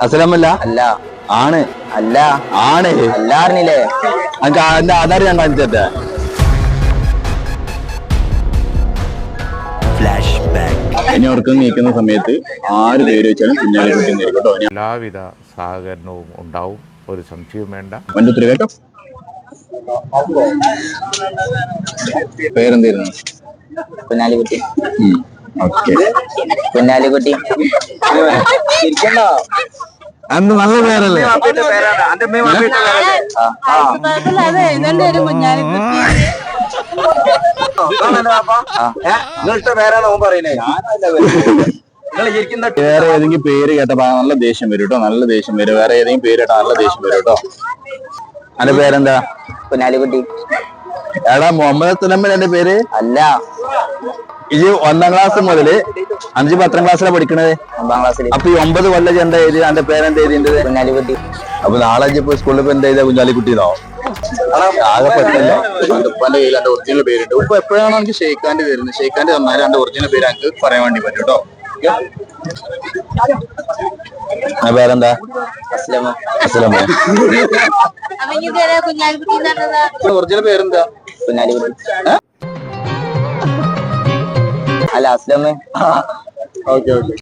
അസലമല്ല അല്ല ആണ് അല്ല ആണ് അല്ല അറിഞ്ഞില്ലേ? എന്റെ ആധാർ ഞാൻ കാണിച്ചേ. ഇനി അവർക്ക് നീക്കുന്ന സമയത്ത് 6 പേര് വെച്ചാലും കുഞ്ഞാലിക്കുട്ടി കേട്ടോ. എല്ലാവിധ സഹകരണവും ഉണ്ടാവും, ഒരു സംശയവും വേണ്ട. മഞ്ഞുത്തിരി കേട്ടോ. പേരെന്തായിരുന്നു? കുഞ്ഞാലിക്കുട്ടി. ഓക്കെ. കുഞ്ഞാലിക്കുട്ടി അന്ന് നല്ല പേരല്ലേ? വേറെ ഏതെങ്കിലും പേര് കേട്ടപ്പോ നല്ല ദേഷ്യം വരും കേട്ടോ. നല്ല ദേഷ്യം വരും. വേറെ ഏതെങ്കിലും പേര് കേട്ടാ നല്ല ദേഷ്യം വരും കേട്ടോ. എന്റെ പേരെന്താ? കുഞ്ഞാലിക്കുട്ടി. എടാ മുഹമ്മദ് സുലൈമാൻ എന്റെ പേര് അല്ല. ഇത് 1ാം ക്ലാസ് മുതല് 5, 10ാം ക്ലാസ്സിലാണ് പഠിക്കണത്. 9ാം ക്ലാസ്സിൽ. അപ്പൊ ഈ 9 കൊല്ലം എന്താ എഴുതി? എന്റെ പേരെന്താ എഴുതിയത്? കുഞ്ഞാലിക്കുട്ടി. അപ്പൊ നാളെ ഇപ്പൊ സ്കൂളിൽ ഇപ്പൊ എന്താ എഴുതാ? കുഞ്ഞാലിക്കുട്ടിന്നോ? ആകെ പറ്റില്ല. ഉപ്പാന്റെ കയ്യിൽ എന്റെ ഒറിജിനൽ പേരുണ്ട്. ഉപ്പ എപ്പോഴാണോ എനിക്ക് ഷെയ്ഖാന്റെ വരുന്നത്, ഷെയ്ഖാന്റെ തന്നാലും എന്റെ ഒറിജിനൽ പേര് എനിക്ക് പറയാൻ വേണ്ടി പറ്റും കേട്ടോ. പേരെന്താ? അസ്ലമ. അസ്ലമ. ഒറിജിനൽ പേരെന്താ? കുഞ്ഞാലിക്കുട്ടി. അല്ല അസ്ലമ. Okay okay.